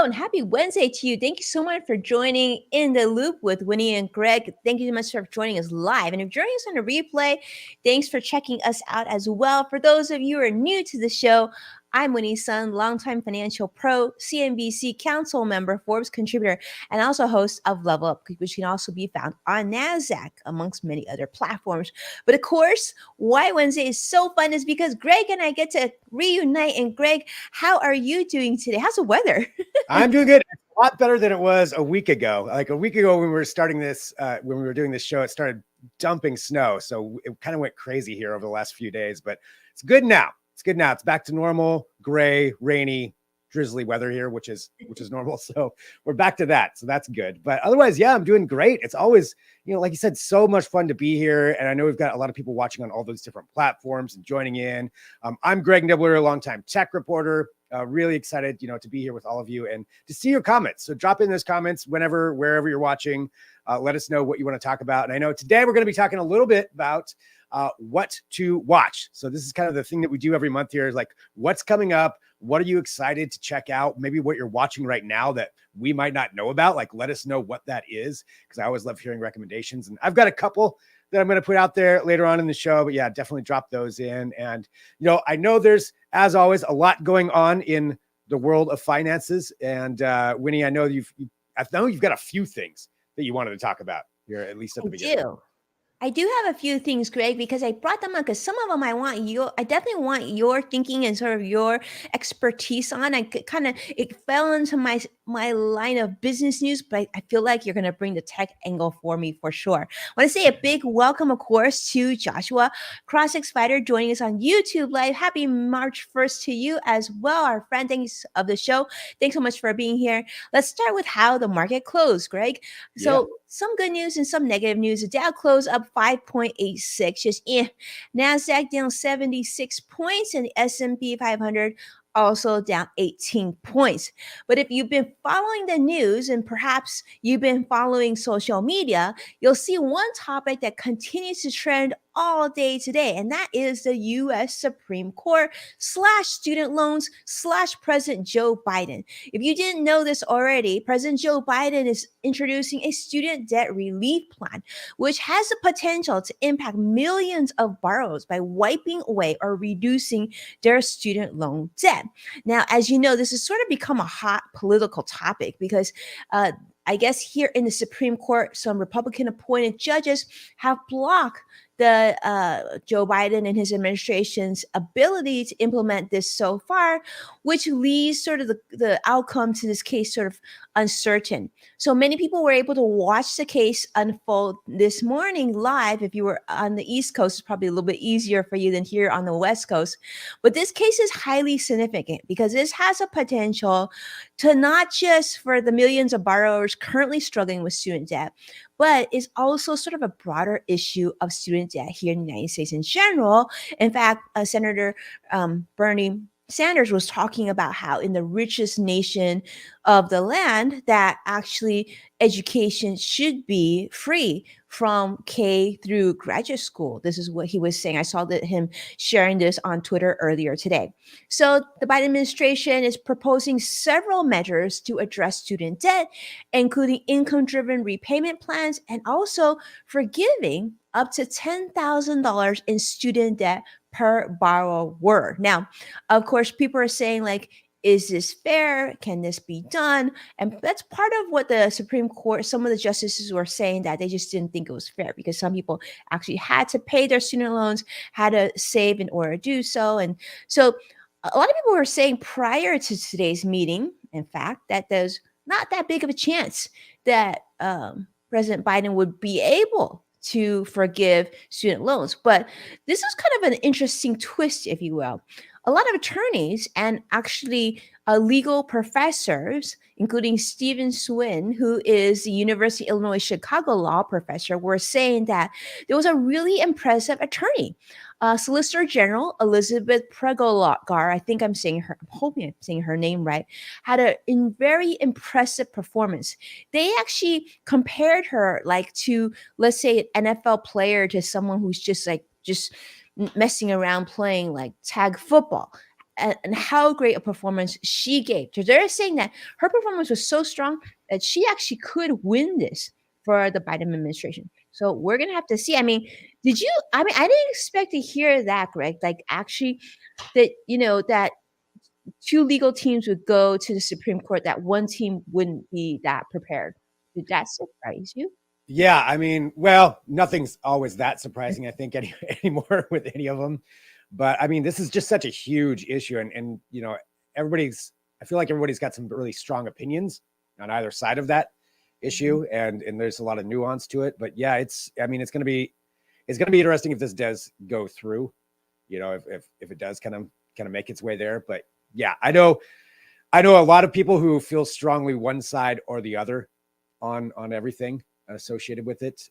Hello and happy Wednesday to you. Thank you so much for joining In the Loop with Winnie and Greg. Thank you so much for joining us live. And if you're joining us on a replay, thanks for checking us out as well. For those of you who are new to the show, I'm Winnie Sun, longtime financial pro, CNBC council member, Forbes contributor, and also host of Level Up, which can also be found on NASDAQ, amongst many other platforms. But of course, why Wednesday is so fun is because Greg and I get to reunite. And Greg, how are you doing today? How's the weather? I'm doing good. It's a lot better than it was a week ago. Like a week ago when we were starting this, when we were doing this show, it started dumping snow. So it kind of went crazy here over the last few days, but it's good now. It's good now. It's back to normal, gray, rainy, drizzly weather here, which is normal. So we're back to that. So that's good. But otherwise, yeah, I'm doing great. It's always, like you said, so much fun to be here. And I know we've got a lot of people watching on all those different platforms and joining in. I'm Greg Nibbler, a longtime tech reporter. Really excited, to be here with all of you and to see your comments. So drop in those comments wherever you're watching. Let us know what you want to talk about. And I know today we're going to be talking a little bit about what to watch. So this is kind of the thing that we do every month here is like, what's coming up? What are you excited to check out? Maybe what you're watching right now that we might not know about. Like, let us know what that is, because I always love hearing recommendations. And I've got a couple that I'm going to put out there later on in the show. But yeah, definitely drop those in. And, I know there's, as always, a lot going on in the world of finances. And Winnie, I know you've got a few things that you wanted to talk about here, at least at the beginning. I do have a few things, Greg, because I brought them up because some of them I definitely want your thinking and sort of your expertise on. It fell into my line of business news, but I feel like you're going to bring the tech angle for me for sure. I want to say a big welcome, of course, to Joshua Crossix Fighter joining us on YouTube Live. Happy March 1st to you as well, our friend. Thanks of the show. Thanks so much for being here. Let's start with how the market closed, Greg. So some good news and some negative news. The Dow closed up 5.86, just NASDAQ down 76 points, and the S&P 500 also down 18 points. But if you've been following the news and perhaps you've been following social media, you'll see one topic that continues to trend all day today, and that is the U.S. Supreme Court / student loans / President Joe Biden. If you didn't know this already, President Joe Biden is introducing a student debt relief plan, which has the potential to impact millions of borrowers by wiping away or reducing their student loan debt. Now, as you know, this has sort of become a hot political topic because I guess here in the Supreme Court, some Republican appointed judges have blocked the Joe Biden and his administration's ability to implement this so far, which leaves sort of the outcome to this case sort of uncertain. So many people were able to watch the case unfold this morning live. If you were on the East Coast, it's probably a little bit easier for you than here on the West Coast. But this case is highly significant because this has a potential to not just for the millions of borrowers currently struggling with student debt, but is also sort of a broader issue of student debt here in the United States in general. In fact, Senator Bernie Sanders was talking about how in the richest nation of the land that actually education should be free from K through graduate school. This is what he was saying. I saw him sharing this on Twitter earlier today. So the Biden administration is proposing several measures to address student debt, including income-driven repayment plans and also forgiving up to $10,000 in student debt per borrower. Now, of course, people are saying like, is this fair? Can this be done? And that's part of what the Supreme Court, some of the justices were saying that they just didn't think it was fair because some people actually had to pay their student loans, had to save in order to do so. And so a lot of people were saying prior to today's meeting, in fact, that there's not that big of a chance that President Biden would be able to forgive student loans. But this is kind of an interesting twist, if you will. A lot of attorneys and actually legal professors, including Stephen Swin, who is the University of Illinois Chicago law professor, were saying that there was a really impressive attorney. Solicitor General Elizabeth Pregogar, I'm hoping I'm saying her name right, had a very impressive performance. They actually compared her like to, let's say, an NFL player to someone who's just messing around playing like tag football. and how great a performance she gave. So they're saying that her performance was so strong that she actually could win this for the Biden administration. So we're gonna have to see. I mean, did you? I mean, I didn't expect to hear that, Greg. Like actually, that that two legal teams would go to the Supreme Court. That one team wouldn't be that prepared. Did that surprise you? Yeah, I mean, well, nothing's always that surprising, I think, anymore with any of them. But I mean, this is just such a huge issue, and everybody's. I feel like everybody's got some really strong opinions on either side of that issue, and there's a lot of nuance to it. But yeah, I mean, it's gonna be interesting if this does go through. If it does kind of make its way there. But yeah, I know a lot of people who feel strongly one side or the other on everything associated with it.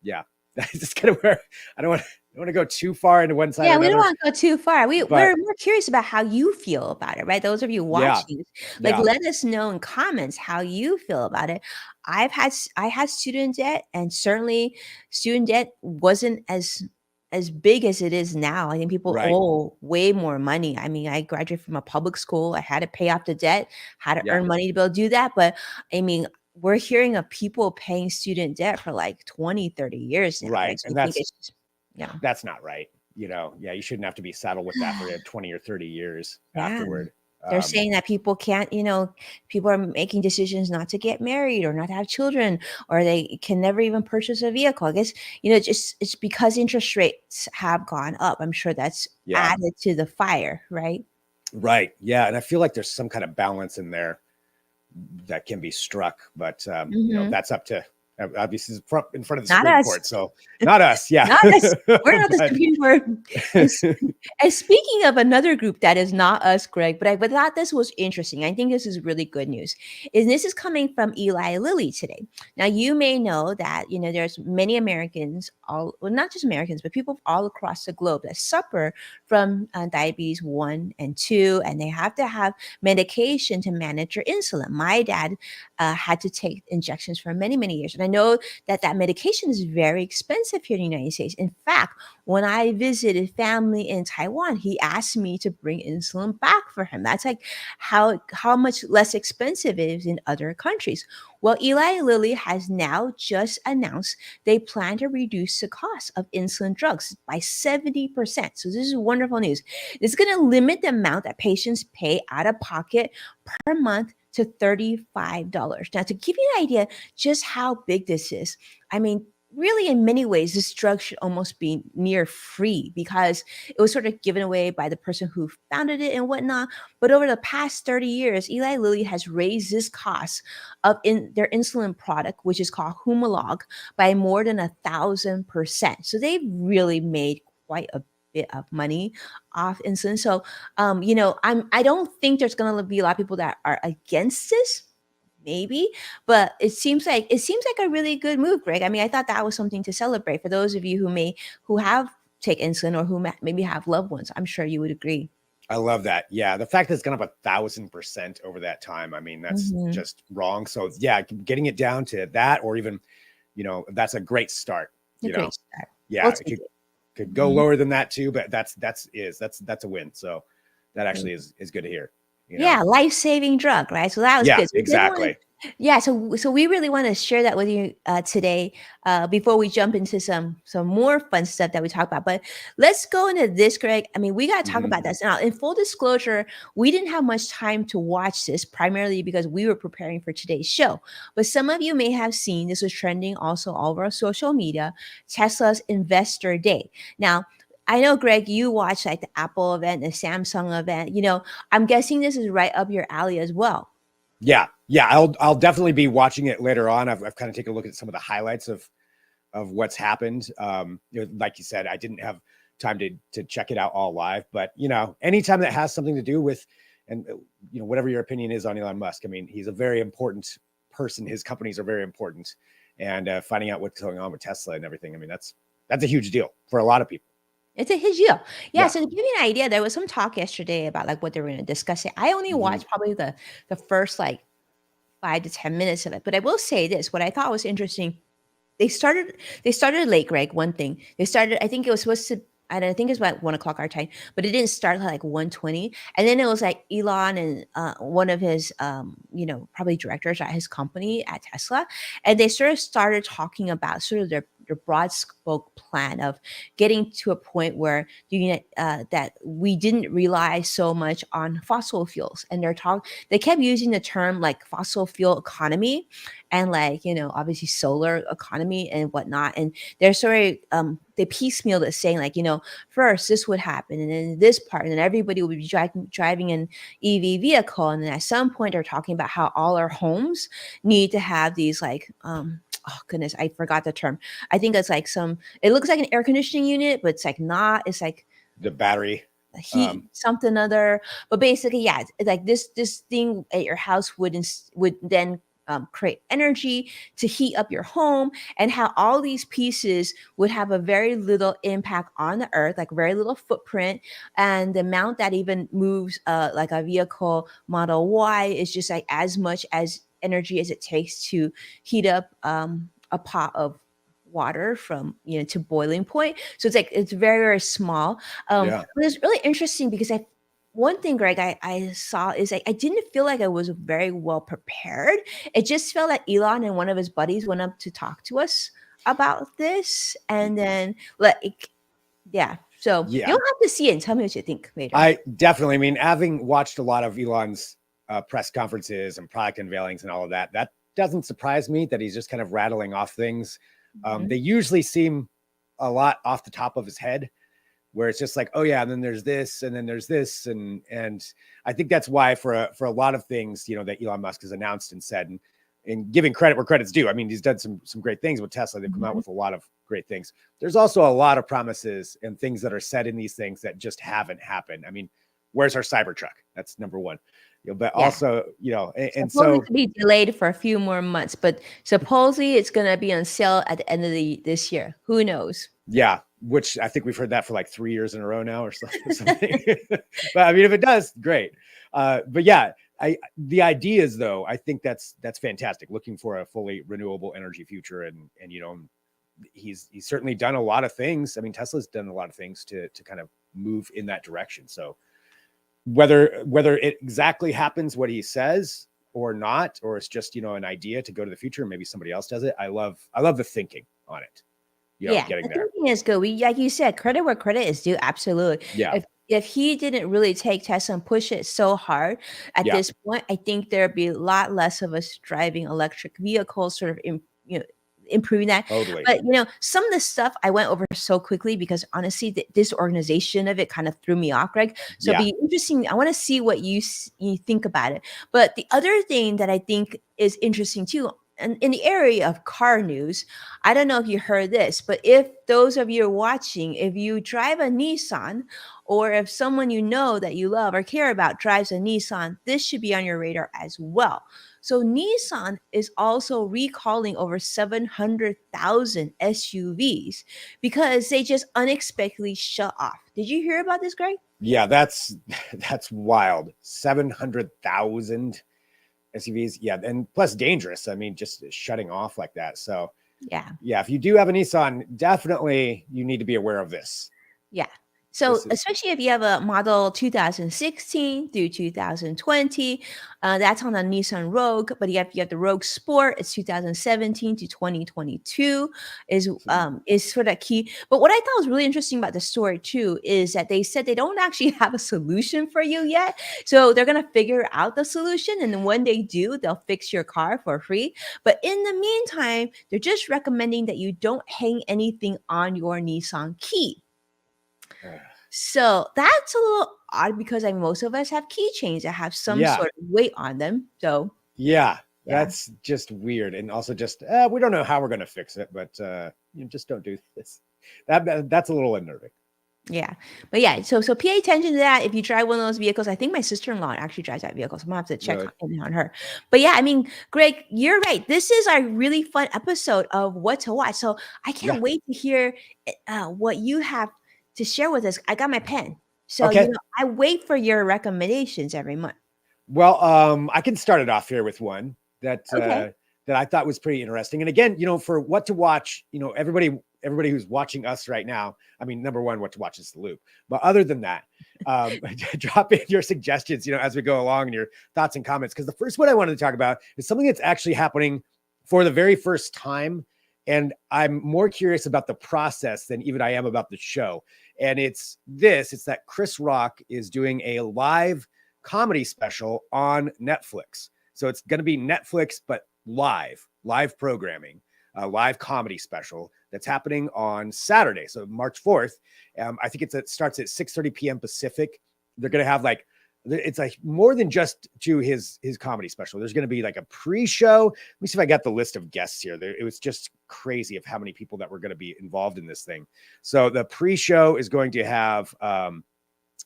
Yeah, that's just kind of where I don't want to go too far into one side Yeah, or we don't another. wanna go too far. We're But more curious about how you feel about it, right? Those of you yeah, watching, like, yeah, let us know in comments how you feel about it. I had student debt, and certainly student debt wasn't as big as it is now. I think people right, owe way more money. I mean, I graduated from a public school. I had to pay off the debt, had to yeah, earn money to be able to do that, but, I mean, we're hearing of people paying student debt for, like, 20, 30 years now, right? right, So I and think that's it's just yeah. that's not right. Yeah, you shouldn't have to be saddled with that for 20 or 30 years Yeah. afterward. They're Um, saying that people can't, people are making decisions not to get married or not to have children, or they can never even purchase a vehicle. I guess, just it's because interest rates have gone up. I'm sure that's yeah, added to the fire, right? right, yeah, and I feel like there's some kind of balance in there that can be struck, but Mhm. that's up to obviously it's in front of the Not Supreme us. Court, so not us. Yeah, Not us. We're not the but Supreme Court. And s and speaking of another group that is not us, Greg, but I thought this was interesting. I think this is really good news. Is this is coming from Eli Lilly today. Now you may know that, there's many Americans, all well, not just Americans, but people all across the globe that suffer from diabetes 1 and 2, and they have to have medication to manage your insulin. My dad had to take injections for many, many years. And I know that that medication is very expensive here in the United States. In fact, when I visited family in Taiwan, he asked me to bring insulin back for him. That's like how much less expensive it is in other countries. Well, Eli Lilly has now just announced they plan to reduce the cost of insulin drugs by 70%. So this is wonderful news. It's going to limit the amount that patients pay out of pocket per month to $35. Now, to give you an idea just how big this is, I mean, really, in many ways, this drug should almost be near free because it was sort of given away by the person who founded it and whatnot. But over the past 30 years, Eli Lilly has raised this cost of their insulin product, which is called Humalog, by more than 1,000%. So they've really made quite a bit of money off insulin. So I don't think there's gonna be a lot of people that are against this, maybe, but it seems like a really good move, Greg. I mean, I thought that was something to celebrate for those of you who have take insulin or who maybe have loved ones. I'm sure you would agree. I love that. Yeah, the fact that it's gone up 1,000% over that time. I mean, that's Mhm. just wrong. So yeah, getting it down to that, or even that's a great start. A You know, great start. We'll yeah, it take it. could go Mhm. lower than that too, but that's a win. So that actually is good to hear. You know, Yeah, life-saving drug, right? So that was yeah, good. So we did wanna exactly. yeah, so we really wanna share that with you, today, before we jump into some more fun stuff that we talk about. But let's go into this, Greg. I mean, we gotta talk Mhm. about this. Now, in full disclosure, we didn't have much time to watch this, primarily because we were preparing for today's show. But some of you may have seen this was trending also all over social media, Tesla's Investor Day. Now, I know, Greg, you watch, like, the Apple event, the Samsung event, I'm guessing this is right up your alley as well. Yeah, yeah. I'll definitely be watching it later on. I've kind of taken a look at some of the highlights of what's happened. Like you said, I didn't have time to check it out all live, but anytime that has something to do with, and whatever your opinion is on Elon Musk, I mean, he's a very important person. His companies are very important, and finding out what's going on with Tesla and everything, I mean, that's a huge deal for a lot of people. It's a huge deal. Yeah, Yeah. so to give you an idea, there was some talk yesterday about, like, what they were gonna discuss it. I only Hmm. watched probably the first, like, 5 to 10 minutes of it, but I will say this, what I thought was interesting, they started they started late, Greg, one thing. They started, I think it was supposed to, I don't know if it was 10 or 11 o'clock. They started, I think, 10 o'clock. 10 o'clock. 10 o'clock. I think it was supposed to and I think it's about 1 o'clock our time, but it didn't start till like 1:20. And then it was like Elon and one of his, probably directors at his company at Tesla, and they sort of started talking about sort of their broad scope plan of getting to a point where that we didn't rely so much on fossil fuels. And they kept using the term like fossil fuel economy, and like obviously solar economy and whatnot. And they're sort of they piecemealed it, saying like first this would happen, and then this part, and then everybody would be driving an EV vehicle, and then at some point they're talking about how all our homes need to have these like oh goodness, I forgot the term. I think it's like it looks like an air conditioning unit, but it's like not. It's like The battery. heat something other. But basically, yeah, it's like this thing at your house would then create energy to heat up your home, and how all these pieces would have a very little impact on the earth, like very little footprint. And the amount that even moves like a vehicle Model Y is just like as much as energy as it takes to heat up a pot of water from to boiling point. So it's like it's very, very small. Yeah. But it's really interesting because one thing, Greg, I saw is like I didn't feel like I was very well prepared. It just felt like Elon and one of his buddies went up to talk to us about this, and then yeah. So Yeah. you'll have to see it and tell me what you think later. I definitely, I mean, having watched a lot of Elon's press conferences and product unveilings and all of that, that doesn't surprise me that he's just kind of rattling off things. Mhm. They usually seem a lot off the top of his head, where it's just like, oh yeah, and then there's this, and then there's this, and I think that's why for a lot of things, that Elon Musk has announced and said, and giving credit where credit's due. I mean, he's done some great things with Tesla. They've come out with a lot of great things. There's also a lot of promises and things that are said in these things that just haven't happened. I mean, where's our Cybertruck? That's number one. But Yeah. also, and Supposedly so to be delayed for a few more months, but supposedly it's going to be on sale at the end of this year. Who knows? yeah, which I think we've heard that for like 3 years in a row now or something. But I mean, if it does, great. But yeah, the ideas though, I think that's fantastic. Looking for a fully renewable energy future, and he's certainly done a lot of things. I mean, Tesla's done a lot of things to kind of move in that direction. So whether it exactly happens what he says or not, or it's just an idea to go to the future, maybe somebody else does it. I love the thinking on it. Yeah, Getting the there. thinking is good. Like you said, credit where credit is due. Absolutely. Yeah. If he didn't really take Tesla and push it so hard at Yeah. this point, I think there'd be a lot less of us driving electric vehicles, sort of improving that. Totally. But some of the stuff I went over so quickly because honestly, this organization of it kind of threw me off, Greg. So it'd be interesting. I want to see what you think about it. But the other thing that I think is interesting too, and in the area of car news, I don't know if you heard this, but if those of you are watching, if you drive a Nissan, or if someone you know that you love or care about drives a Nissan, this should be on your radar as well. So Nissan is also recalling over 700,000 SUVs because they just unexpectedly shut off. Did you hear about this, Greg? Yeah, that's wild. 700,000 SUVs. Yeah, and plus dangerous. I mean, just shutting off like that. So yeah, if you do have a Nissan, definitely you need to be aware of this. Yeah. So especially if you have a model 2016 through 2020, that's on the Nissan Rogue. But if you have the Rogue Sport, it's 2017 to 2022 is sort of key. But what I thought was really interesting about the story too is that they said they don't actually have a solution for you yet. So they're gonna figure out the solution, and then when they do, they'll fix your car for free. But in the meantime, they're just recommending that you don't hang anything on your Nissan key. So that's a little odd because most of us have keychains that have some sort of weight on them. So that's just weird, and also just we don't know how we're going to fix it, but just don't do this. That's a little unnerving. Yeah, but yeah, so pay attention to that if you drive one of those vehicles. I think my sister-in-law actually drives that vehicle, so I'm gonna have to check on her. But yeah, I mean, Greg, you're right. This is a really fun episode of What to Watch. So I can't wait to hear what you have to share with us. I got my pen, so I wait for your recommendations every month. Well, I can start it off here with one that that I thought was pretty interesting. And again, for What to Watch, everybody everybody who's watching us right now, I mean, number one, what to watch is the loop. But other than that, drop in your suggestions, as we go along, and your thoughts and comments. Because the first one I wanted to talk about is something that's actually happening for the very first time. And I'm more curious about the process than even I am about the show. And it's that Chris Rock is doing a live comedy special on Netflix. So it's going to be Netflix, but live programming, a live comedy special that's happening on Saturday. So March 4th. I think it starts at 6:30 p.m. Pacific. They're going to have it's like more than just to his comedy special. There's going to be like a pre-show. Let me see if I got the list of guests here. It was just crazy of how many people that were going to be involved in this thing. So the pre-show is going to have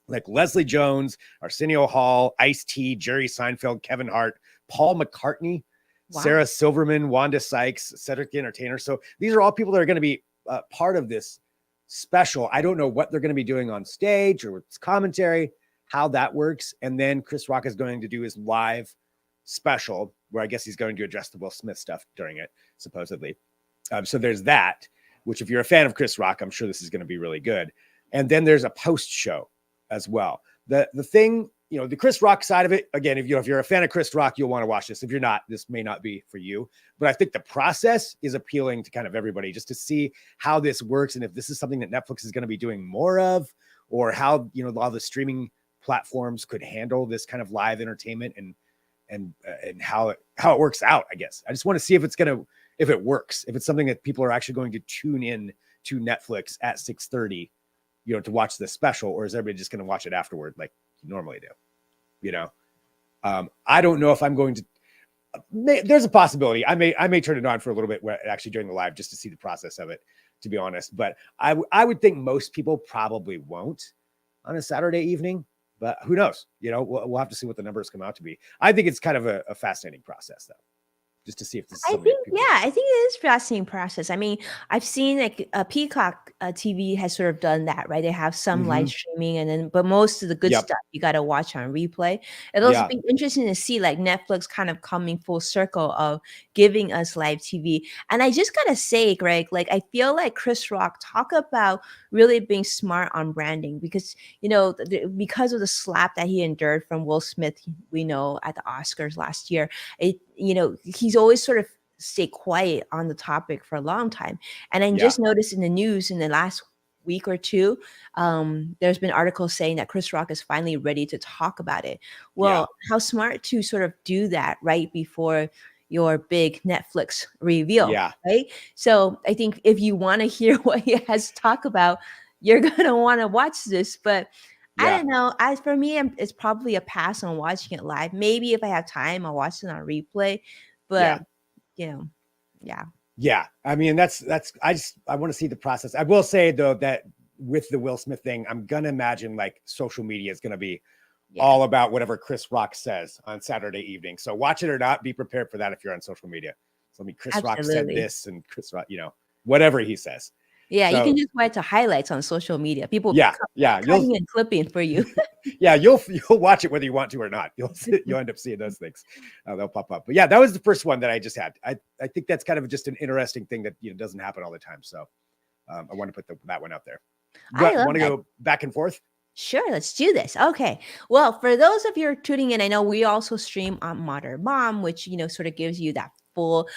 like Leslie Jones, Arsenio Hall, Ice-T, Jerry Seinfeld, Kevin Hart, Paul McCartney, wow, Sarah Silverman, Wanda Sykes, Cedric the Entertainer. So these are all people that are going to be part of this special. I don't know what they're going to be doing on stage or with commentary, how that works. And then Chris Rock is going to do his live special where I guess he's going to address the Will Smith stuff during it, supposedly. So there's that, which if you're a fan of Chris Rock, I'm sure this is going to be really good. And then there's a post show as well. The thing, the Chris Rock side of it, again, if you're a fan of Chris Rock, you'll want to watch this. If you're not, this may not be for you. But I think the process is appealing to kind of everybody, just to see how this works and if this is something that Netflix is going to be doing more of, or how all the streaming platforms could handle this kind of live entertainment and how it works out. I guess I just want to see if it works, if it's something that people are actually going to tune in to Netflix at 6:30, to watch the special, or is everybody just going to watch it afterward like you normally do? I don't know if I'm going to. There's a possibility I may turn it on for a little bit actually during the live just to see the process of it, to be honest. But I would think most people probably won't on a Saturday evening. But who knows? We'll have to see what the numbers come out to be. I think it's kind of a fascinating process, though, just to see if this is something I think it is a fascinating process. I mean, I've seen like Peacock TV has sort of done that, right? They have some live streaming, but most of the good stuff you got to watch on replay. It'll also be interesting to see like Netflix kind of coming full circle of giving us live TV. And I just gotta say, Greg, like I feel like Chris Rock talk about really being smart on branding because because of the slap that he endured from Will Smith, we know at the Oscars last year, he's always sort of stay quiet on the topic for a long time. And I just noticed in the news in the last week or two, there's been articles saying that Chris Rock is finally ready to talk about it. Well, how smart to sort of do that right before your big Netflix reveal, right? So I think if you want to hear what he has to talk about, you're going to want to watch this. But I don't know. As for me, it's probably a pass on watching it live. Maybe if I have time, I'll watch it on replay. But yeah. I mean, I want to see the process. I will say though that with the Will Smith thing, I'm gonna imagine like social media is gonna be all about whatever Chris Rock says on Saturday evening. So watch it or not, be prepared for that if you're on social media. So I mean, Chris Rock said this, and Chris Rock, whatever he says. Yeah, so, you can just write to highlights on social media. People, cutting and clipping for you. You'll watch it whether you want to or not. You'll end up seeing those things. They'll pop up. But that was the first one that I just had. I think that's kind of just an interesting thing that doesn't happen all the time. So I want to put that one out there. Want to go back and forth? Sure, let's do this. Okay. Well, for those of you who are tuning in, I know we also stream on Modern Mom, which sort of gives you that full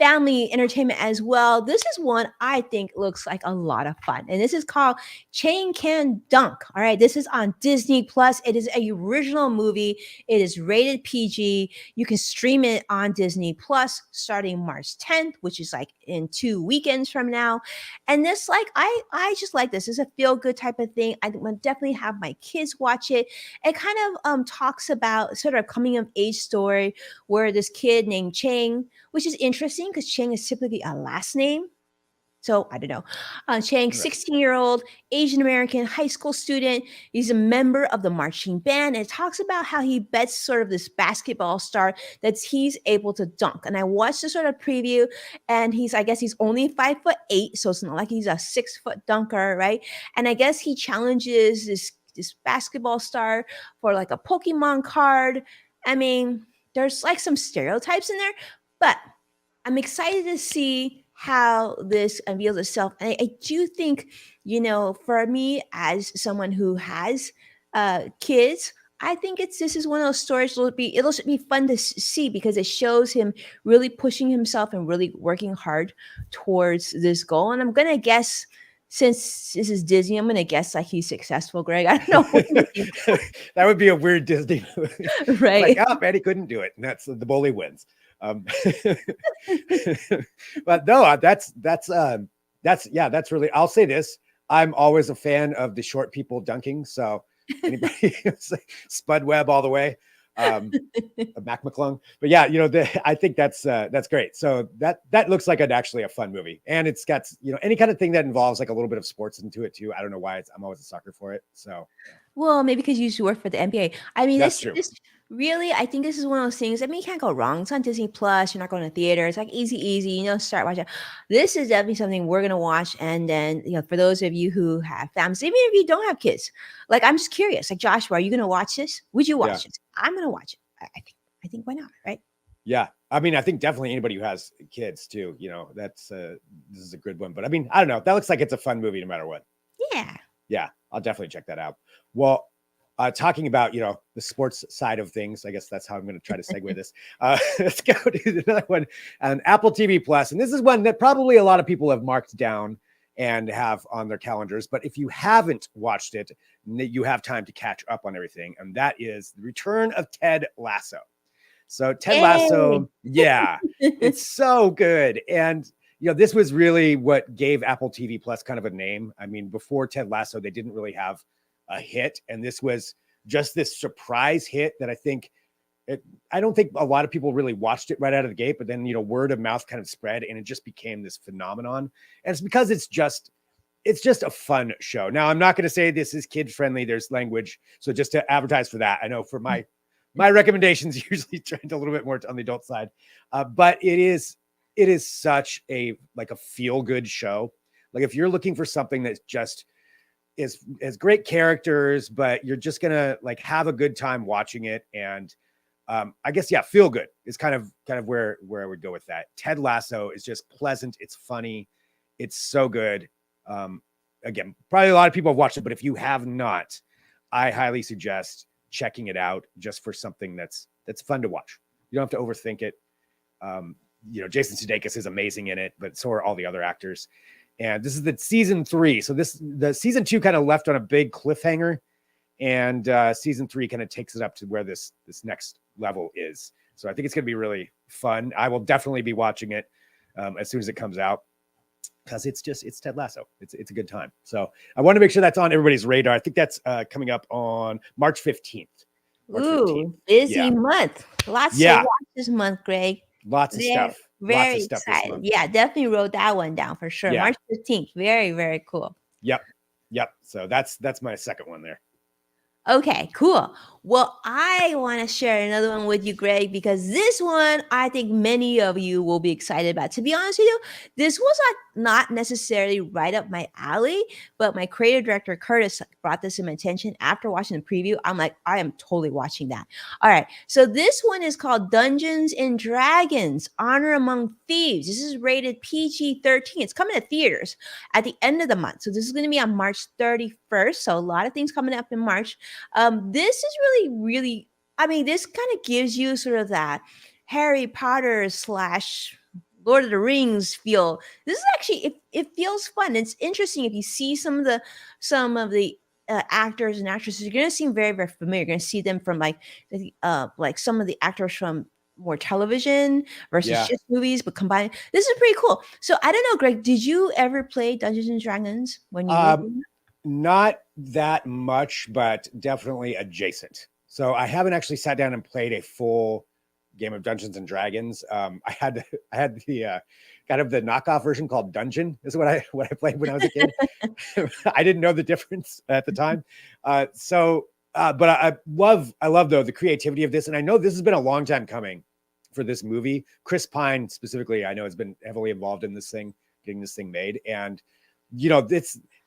family entertainment as well. This is one I think looks like a lot of fun, and this is called Chain Can Dunk. All right, this is on Disney Plus. It is a original movie. It is rated PG. You can stream it on Disney Plus starting March 10th, which is like in 2 weekends from now. And this, like, I just like this. It's a feel good type of thing. I would definitely have my kids watch it. It kind of talks about sort of coming of age story where this kid named Chang, which is interesting because Chang is typically a last name. So I don't know. Chang, 16-year-old Asian American high school student. He's a member of the marching band. And it talks about how he bets sort of this basketball star that he's able to dunk. And I watched the sort of preview, and I guess he's only 5'8", so it's not like he's a 6-foot dunker, right? And I guess he challenges this basketball star for like a Pokemon card. I mean, there's like some stereotypes in there, but I'm excited to see how this unveils itself. And I do think, for me as someone who has kids, I think this is one of those stories it'll be fun to see because it shows him really pushing himself and really working hard towards this goal. And I'm gonna guess, since this is Disney, I'm gonna guess like he's successful, Greg. I don't know what you think. That would be a weird Disney movie. Like, Right. oh man, he couldn't do it, and that's the bully wins. But no, that's really. I'll say this: I'm always a fan of the short people dunking. So anybody, Spud Webb all the way. Mac McClung. But yeah, I think that's great. So that looks like actually a fun movie, and it's got any kind of thing that involves like a little bit of sports into it too. I don't know why I'm always a sucker for it. So Well, maybe because you used to work for the NBA. I mean, that's this true. this really, I think this is one of those things. I mean, you can't go wrong. It's on Disney Plus. You're not going to theater. It's like easy, start watching. This is definitely something we're gonna watch. And then, for those of you who have families, even if you don't have kids, like I'm just curious. Like Joshua, are you gonna watch this? Would you Yeah. watch this? I'm gonna watch it. I think why not, right? Yeah. I mean, I think definitely anybody who has kids too, that's this is a good one. But I mean, I don't know. That looks like it's a fun movie no matter what. Yeah. Yeah, I'll definitely check that out. Well, talking about the sports side of things, I guess that's how I'm going to try to segue this. Let's go to another one on Apple TV Plus, and this is one that probably a lot of people have marked down and have on their calendars. But if you haven't watched it, you have time to catch up on everything, and that is the return of Ted Lasso. So Ted Yay. Lasso, yeah, it's so good. And this was really what gave Apple TV Plus kind of a name. I mean, before Ted Lasso, they didn't really have a hit, and this was just this surprise hit that I don't think a lot of people really watched it right out of the gate, but then word of mouth kind of spread, and it just became this phenomenon. And it's because it's just a fun show. Now, I'm not going to say this is kid friendly. There's language, so just to advertise for that. I know for my recommendations usually trend a little bit more on the adult side, but it is such a feel good show. Like if you're looking for something that's just is great characters, but you're just gonna have a good time watching it, and I guess feel good is kind of where I would go with that. Ted Lasso is just pleasant. It's funny. It's so good. Again, probably a lot of people have watched it, but if you have not, I highly suggest checking it out just for something that's fun to watch. You don't have to overthink it. Jason Sudeikis is amazing in it, but so are all the other actors. And this is the season 3. So the season 2 kind of left on a big cliffhanger, and season 3 kind of takes it up to where this next level is. So I think it's going to be really fun. I will definitely be watching it as soon as it comes out, because it's Ted Lasso. It's a good time. So I want to make sure that's on everybody's radar. I think that's coming up on March 15th. Ooh, busy month. Lots to watch this month, Greg. Lots of stuff. Very Lots of stuff this excited. month. Yeah, definitely wrote that one down for sure. Yeah. March 15th. Very, very cool. Yep. So that's my second one there. Okay, cool. Well, I want to share another one with you, Greg, because this one I think many of you will be excited about. To be honest with you, this was not necessarily right up my alley, but my creative director, Curtis, brought this to my attention after watching the preview. I'm like, I am totally watching that. All right. So this one is called Dungeons and Dragons: Honor Among Thieves. This is rated PG-13. It's coming to theaters at the end of the month. So this is going to be on March 31st. So a lot of things coming up in March. This is really, I mean, this kind of gives you sort of that Harry Potter / Lord of the Rings feel. This is actually, it feels fun. It's interesting if you see some of the actors and actresses. You're going to seem very, very familiar. You're going to see them from like some of the actors from more television versus just movies, but combined. This is pretty cool. So I don't know, Greg, did you ever play Dungeons and Dragons when you were not that much, but definitely adjacent. So I haven't actually sat down and played a full game of Dungeons and Dragons. I had the kind of the knockoff version called Dungeon is what I played when I was a kid. I didn't know the difference at the time. But I love though the creativity of this, and I know this has been a long time coming for this movie. Chris Pine specifically, I know, has been heavily involved in this thing, getting this thing made, and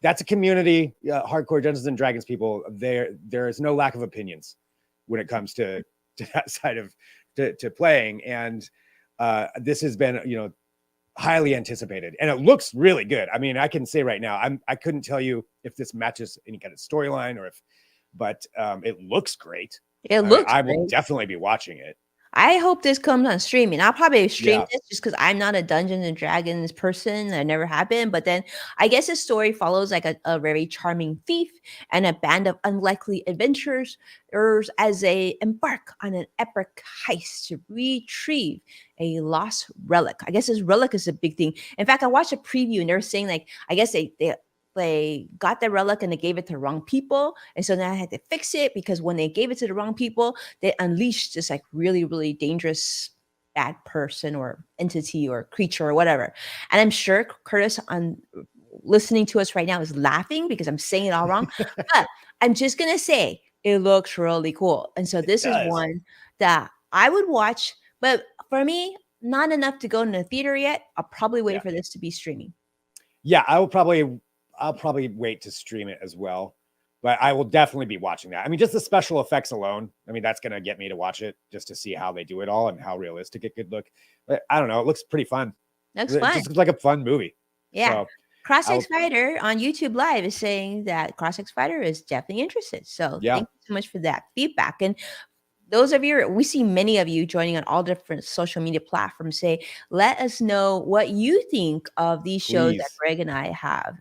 that's a community, hardcore Dungeons and Dragons people. There is no lack of opinions when it comes to that side of to playing, and this has been highly anticipated, and it looks really good. I mean, I can say right now, I couldn't tell you if this matches any kind of storyline or if, but it looks great. It I mean, looks I will great. definitely be watching it. I hope this comes on streaming. I'll probably stream Yeah, this just because I'm not a Dungeons and Dragons person. I never have been. But then I guess the story follows like a very charming thief and a band of unlikely adventurers as they embark on an epic heist to retrieve a lost relic. I guess this relic is a big thing. In fact, I watched a preview and they were saying like I guess they got the relic and they gave it to the wrong people. And so now I had to fix it because when they gave it to the wrong people, they unleashed this like really, really dangerous bad person or entity or creature or whatever. And I'm sure Curtis on listening to us right now is laughing because I'm saying it all wrong. But I'm just gonna say it looks really cool. And so it this is does. one that I would watch, but for me, not enough to go in the theater yet. I'll probably Yeah, wait for this to be streaming. yeah. I'll probably wait to stream it as well, but I will definitely be watching that. I mean, just the special effects alone. I mean, that's gonna get me to watch it just to see how they do it all and how realistic it could look. But I don't know. It looks pretty fun. Looks It fun. just looks like a fun movie. Yeah. So Cross I X will. Fighter on YouTube Live is saying that Cross X Fighter is definitely interested. So Yeah, thank you so much for that feedback. And those of you, we see many of you joining on all different social media platforms. Say, let us know what you think of these shows that please. Greg and I have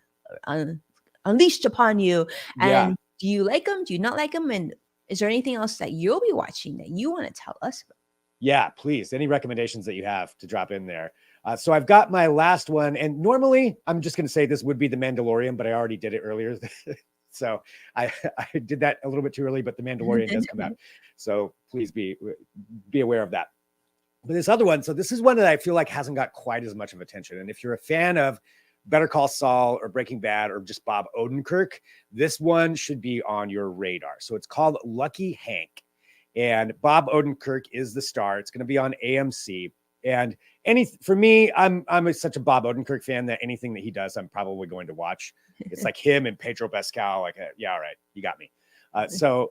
un- unleashed upon you. Yeah. And do you like them? Do you not like them? And is there anything else that you'll be watching that you want to tell us about? Yeah, please. Any recommendations that you have to drop in there. So I've got my last one, and normally I'm just going to say this would be The Mandalorian, but I already did it earlier. So I, I did that a little bit too early, but The Mandalorian does come out. So please be aware of that. But this other one, so this is one that I feel like hasn't got quite as much of attention. And if you're a fan of Better Call Saul or Breaking Bad or just Bob Odenkirk, this one should be on your radar. So it's called Lucky Hank. And Bob Odenkirk is the star. It's going to be on AMC. And for me, I'm such a Bob Odenkirk fan that anything that he does, I'm probably going to watch. It's like him and Pedro Pascal. Like, yeah, all right, you got me. So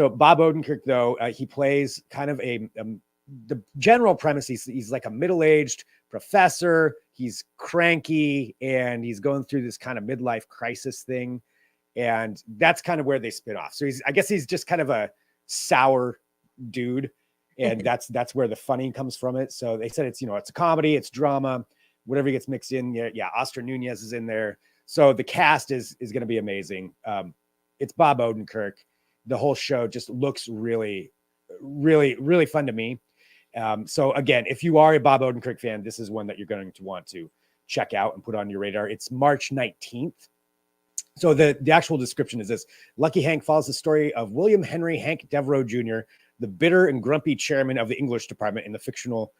Bob Odenkirk, though, he plays kind of the general premise. He's like a middle-aged professor. He's cranky and he's going through this kind of midlife crisis thing. And that's kind of where they spin off. So I guess he's just kind of a sour dude, and that's where the funny comes from it. So they said it's a comedy, it's drama, whatever gets mixed in. Yeah, Oscar Nunez is in there, so the cast is going to be amazing. It's Bob Odenkirk. The whole show just looks really, really, really fun to me. So again, if you are a Bob Odenkirk fan, this is one that you're going to want to check out and put on your radar. It's March 19th. So the actual description is this: Lucky Hank follows the story of William Henry Hank Devereaux Jr., the bitter and grumpy chairman of the English department in the fictional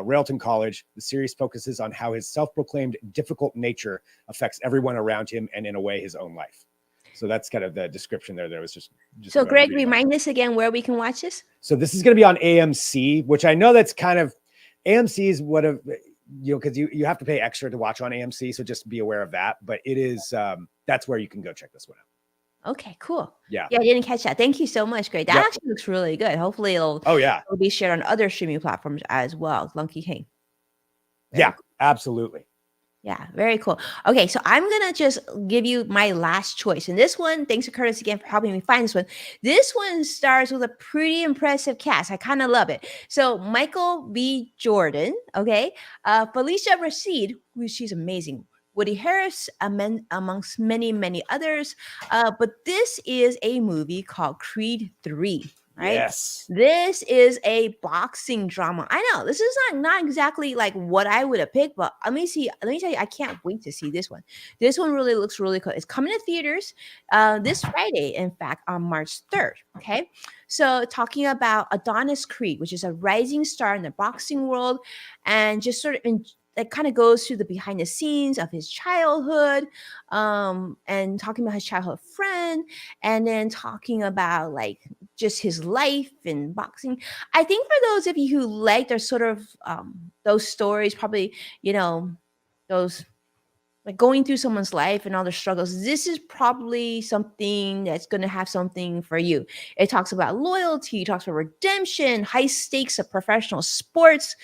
Railton College. The series focuses on how his self-proclaimed difficult nature affects everyone around him and, in a way, his own life. So that's kind of the description there. That was just So, Greg, reading off. remind us again where we can watch this. So this is going to be on AMC, which I know that's kind of AMC is what of because you have to pay extra to watch on AMC, so just be aware of that. But it is that's where you can go check this one out. Okay, cool. Yeah. Yeah, I didn't catch that. Thank you so much, Greg. That actually looks really good. Hopefully it'll be shared on other streaming platforms as well. Lucky Hank. Yeah, absolutely. Yeah, very cool. Okay, so I'm gonna just give you my last choice. And this one, thanks to Curtis again for helping me find this one. This one stars with a pretty impressive cast. I kind of love it. So Michael B. Jordan, okay, Felicia Rashid, she's amazing. Woody Harris, amongst many, many others. But this is a movie called Creed 3. Right? Yes. This is a boxing drama. I know this is not exactly like what I would have picked, but let me tell you, I can't wait to see this one. This one really looks really cool. It's coming to theaters this Friday, in fact, on March 3rd. Okay. So talking about Adonis Creed, which is a rising star in the boxing world, and just sort of that kind of goes through the behind the scenes of his childhood, and talking about his childhood friend, and then talking about like just his life in boxing. I think for those of you who like those sort of those stories, probably those like going through someone's life and all their struggles, this is probably something that's going to have something for you. It talks about loyalty, it talks about redemption, high stakes of professional sports.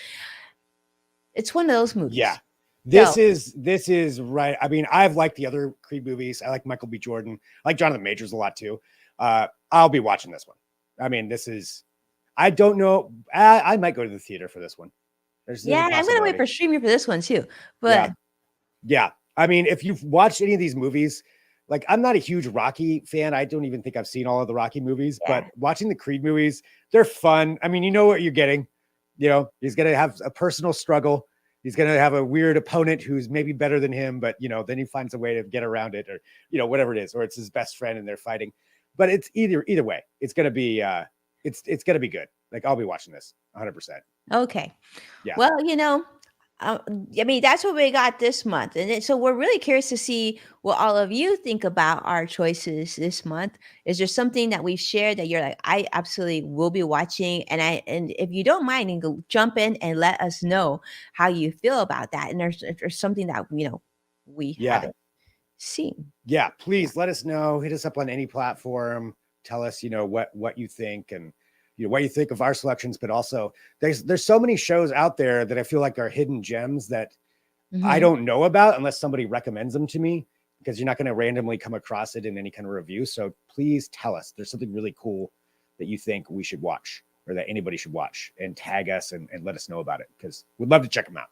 It's one of those movies. Yeah. Go. This is right. I mean, I've liked the other Creed movies. I like Michael B. Jordan. I like Jonathan Majors a lot too. I'll be watching this one. I mean, this is. I don't know. I might go to the theater for this one. There's Yeah, a I'm gonna wait possibility. for streaming for this one too. Yeah, But yeah. I mean, if you've watched any of these movies, like I'm not a huge Rocky fan. I don't even think I've seen all of the Rocky movies, but yeah, watching the Creed movies, they're fun. I mean, you know what you're getting. You know, he's gonna have a personal struggle. He's gonna have a weird opponent who's maybe better than him, but then he finds a way to get around it, or whatever it is, or it's his best friend and they're fighting. But it's either way, it's gonna be it's gonna be good. Like I'll be watching this 100%. okay. Yeah, Well, uh, I mean, that's what we got this month. So we're really curious to see what all of you think about our choices this month. Is there something that we've shared that you're like, I absolutely will be watching? And if you don't mind, you can go jump in and let us know how you feel about that. And if there's something that, we yeah. haven't seen. Yeah, Yeah. please let us know. Hit us up on any platform. Tell us, what you think, and what you think of our selections. But also, there's so many shows out there that I feel like are hidden gems that I Hmm. don't know about unless somebody recommends them to me, because you're not going to randomly come across it in any kind of review. So please tell us there's something really cool that you think we should watch, or that anybody should watch, and tag us and let us know about it, because we'd love to check them out.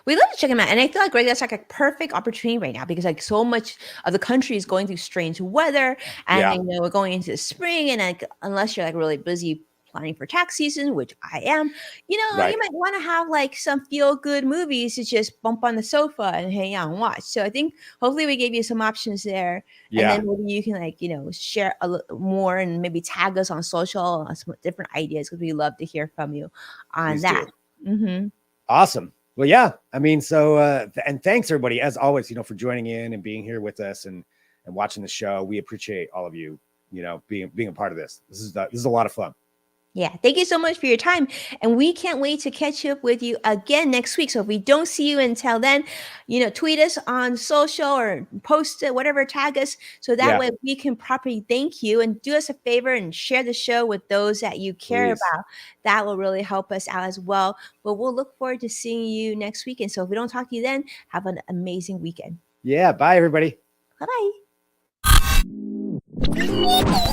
We love to check them out. And I feel like, Greg, that's like a perfect opportunity right now because like so much of the country is going through strange weather. And Yeah, then, we're going into the spring. And like unless you're like really busy planning for tax season, which I am, you right. might want to have like some feel good movies to just bump on the sofa and hang out and watch. So I think hopefully we gave you some options there. And Yeah, then maybe you can like, share a little more and maybe tag us on social on some different ideas because we love to hear from you on please that. do. Hmm. Awesome. Well, yeah. I mean, so and thanks everybody as always, for joining in and being here with us, and watching the show. We appreciate all of you, being a part of this. This is a lot of fun. Yeah, thank you so much for your time. And we can't wait to catch up with you again next week. So if we don't see you until then, tweet us on social or post it, whatever, tag us. So that Yeah, way we can properly thank you and do us a favor and share the show with those that you care please. about. That will really help us out as well. But we'll look forward to seeing you next week. And so if we don't talk to you then, have an amazing weekend. Yeah. Bye everybody. Bye bye.